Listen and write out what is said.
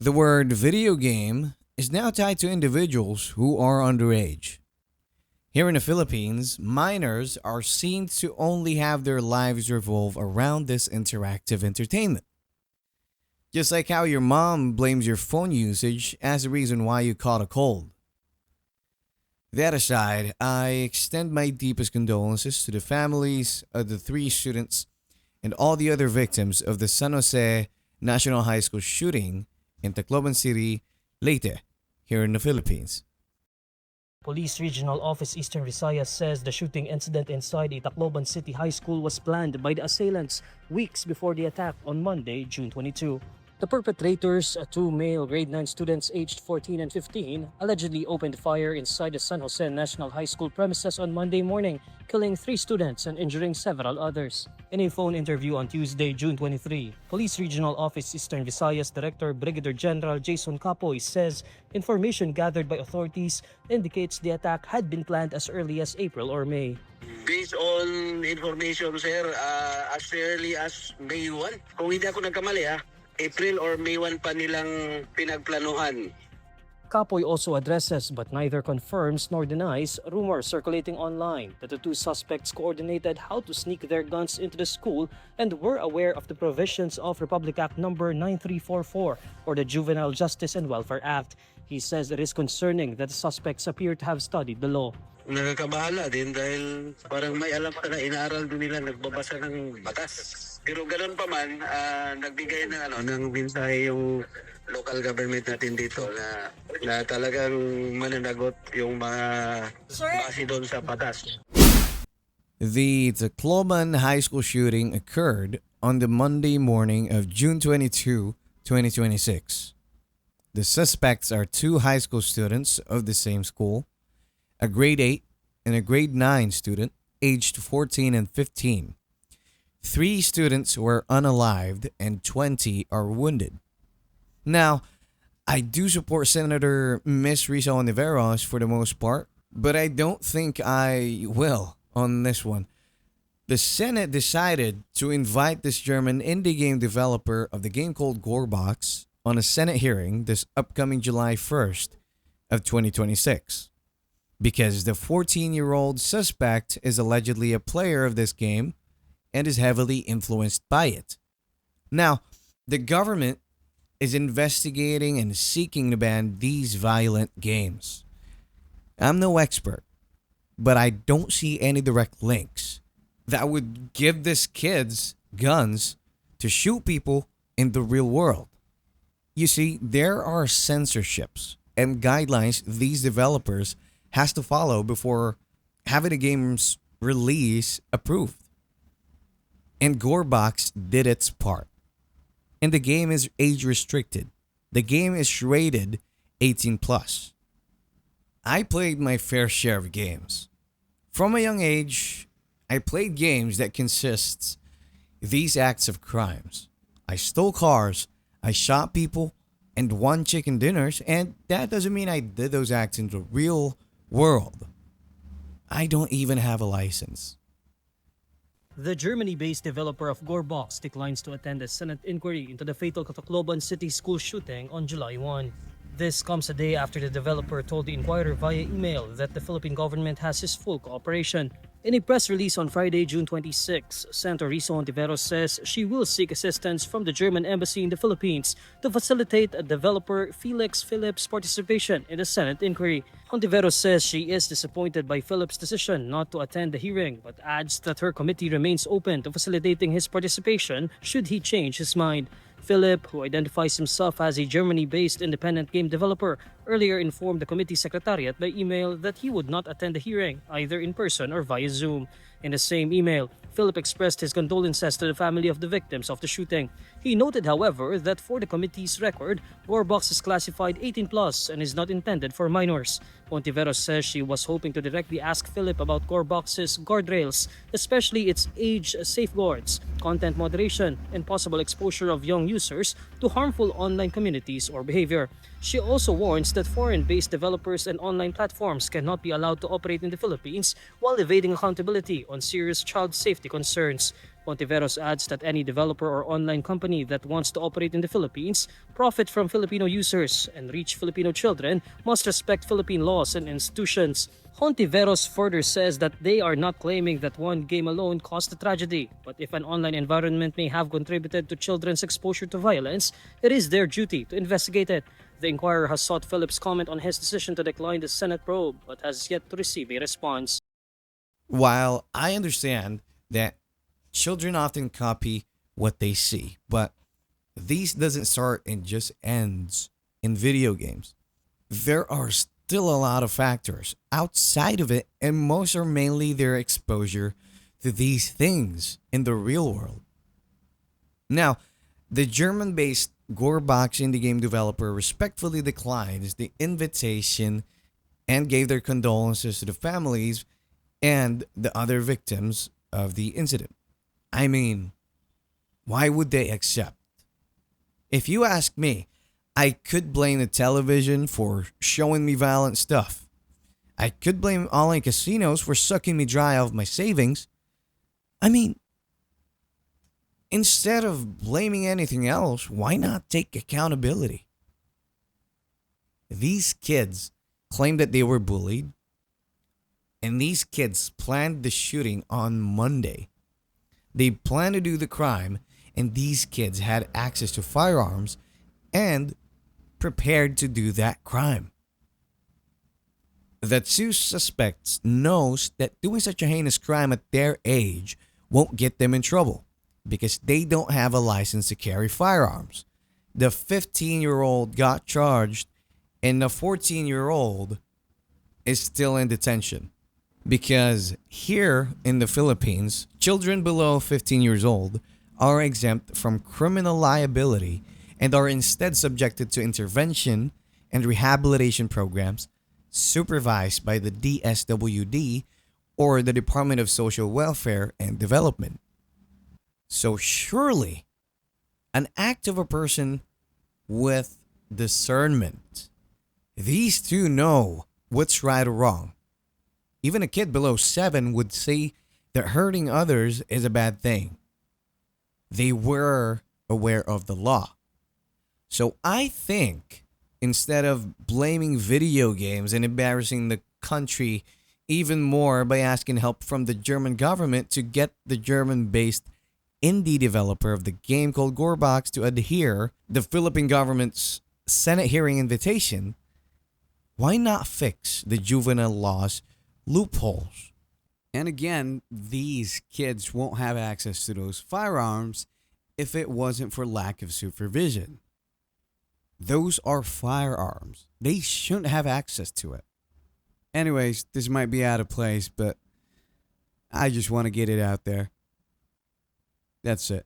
The word video game is now tied to individuals who are underage. Here in the Philippines, minors are seen to only have their lives revolve around this interactive entertainment. Just like how your mom blames your phone usage as the reason why you caught a cold. That aside, I extend my deepest condolences to the families of the three students and all the other victims of the San Jose National High School shooting in Tacloban City, Leyte, here in the Philippines. Police Regional Office Eastern Visayas says the shooting incident inside a Tacloban City High School was planned by the assailants weeks before the attack on Monday, June 22. The perpetrators, two male grade 9 students aged 14 and 15, allegedly opened fire inside the San Jose National High School premises on Monday morning, killing 3 students and injuring several others. In a phone interview on Tuesday, June 23, Police Regional Office Eastern Visayas Director Brigadier General Jason Capoy says information gathered by authorities indicates the attack had been planned as early as April or May. Based on information, sir, as early as May 1, kung hindi ako nagkamali, April or May 1 pa nilang pinagplanuhan. Capoy also addresses but neither confirms nor denies rumors circulating online that the two suspects coordinated how to sneak their guns into the school and were aware of the provisions of Republic Act No. 9344 or the Juvenile Justice and Welfare Act. He says it is concerning that the suspects appear to have studied the law. Nakakabahala din dahil parang may alam ka na inaaral din nila, nagbabasa ng batas. Pero ganoon pa man, nagbigay ng mensahe yung local government natin dito na talagang mananagot yung mga base doon sa batas. The Tacloban High School shooting occurred on the Monday morning of June 22, 2026. The suspects are 2 high school students of the same school, a grade 8 and a grade 9 student aged 14 and 15. 3 students were unalived and 20 are wounded. Now, I do support Senator Miss Risa Ontiveros for the most part, but I don't think I will on this one. The Senate decided to invite this German indie game developer of the game called Gorebox on a Senate hearing this upcoming July 1st of 2026. Because the 14-year-old suspect is allegedly a player of this game and is heavily influenced by it. Now, the government is investigating and seeking to ban these violent games. I'm no expert, but I don't see any direct links that would give these kids guns to shoot people in the real world. You see, there are censorships and guidelines these developers has to follow before having the game's release approved. And Gorebox did its part. And the game is age restricted. The game is rated 18 plus. I played my fair share of games. From a young age, I played games that consists these acts of crimes. I stole cars, I shot people, and won chicken dinners, and that doesn't mean I did those acts in the real world. I don't even have a license. The Germany-based developer of Gorebox declines to attend a Senate inquiry into the fatal Tacloban City School shooting on July 1. This comes a day after the developer told the Inquirer via email that the Philippine government has his full cooperation. In a press release on Friday, June 26, Senator Risa Ontiveros says she will seek assistance from the German embassy in the Philippines to facilitate developer Felix Phillips' participation in the Senate inquiry. Ontiveros says she is disappointed by Phillips' decision not to attend the hearing, but adds that her committee remains open to facilitating his participation should he change his mind. Philip, who identifies himself as a Germany-based independent game developer, earlier informed the committee secretariat by email that he would not attend the hearing, either in person or via Zoom. In the same email, Philip expressed his condolences to the family of the victims of the shooting. He noted, however, that for the committee's record, Gorebox is classified 18 plus and is not intended for minors. Ontiveros says she was hoping to directly ask Philip about Gorebox's guardrails, especially its age safeguards, content moderation, and possible exposure of young users to harmful online communities or behavior. She also warns that foreign-based developers and online platforms cannot be allowed to operate in the Philippines while evading accountability on serious child safety concerns. Ontiveros adds that any developer or online company that wants to operate in the Philippines, profit from Filipino users, and reach Filipino children must respect Philippine laws and institutions. Hontiveros further says that they are not claiming that one game alone caused the tragedy, but if an online environment may have contributed to children's exposure to violence, it is their duty to investigate it. The Inquirer has sought Phillips' comment on his decision to decline the Senate probe, but has yet to receive a response. While I understand that children often copy what they see, but these doesn't start and just ends in video games. There are still a lot of factors outside of it, and most are mainly their exposure to these things in the real world. Now, the German based Gorebox indie game developer respectfully declines the invitation and gave their condolences to the families and the other victims of the incident. I mean, why would they accept? If you ask me, I could blame the television for showing me violent stuff. I could blame online casinos for sucking me dry of my savings. I mean, instead of blaming anything else, why not take accountability? These kids claim that they were bullied, and these kids planned the shooting on Monday. They planned to do the crime, and these kids had access to firearms and prepared to do that crime. The two suspects knows that doing such a heinous crime at their age won't get them in trouble because they don't have a license to carry firearms. The 15-year-old got charged and the 14-year-old is still in detention. Because here in the Philippines, children below 15 years old are exempt from criminal liability and are instead subjected to intervention and rehabilitation programs supervised by the DSWD or the Department of Social Welfare and Development. So surely, an act of a person with discernment. These two know what's right or wrong. Even a kid below 7 would say that hurting others is a bad thing. They were aware of the law. So I think instead of blaming video games and embarrassing the country even more by asking help from the German government to get the German-based indie developer of the game called Gorebox to adhere the Philippine government's Senate hearing invitation, why not fix the juvenile laws loopholes? And again, these kids won't have access to those firearms if it wasn't for lack of supervision. Those are firearms. They shouldn't have access to it. Anyways, this might be out of place, but I just want to get it out there. That's it.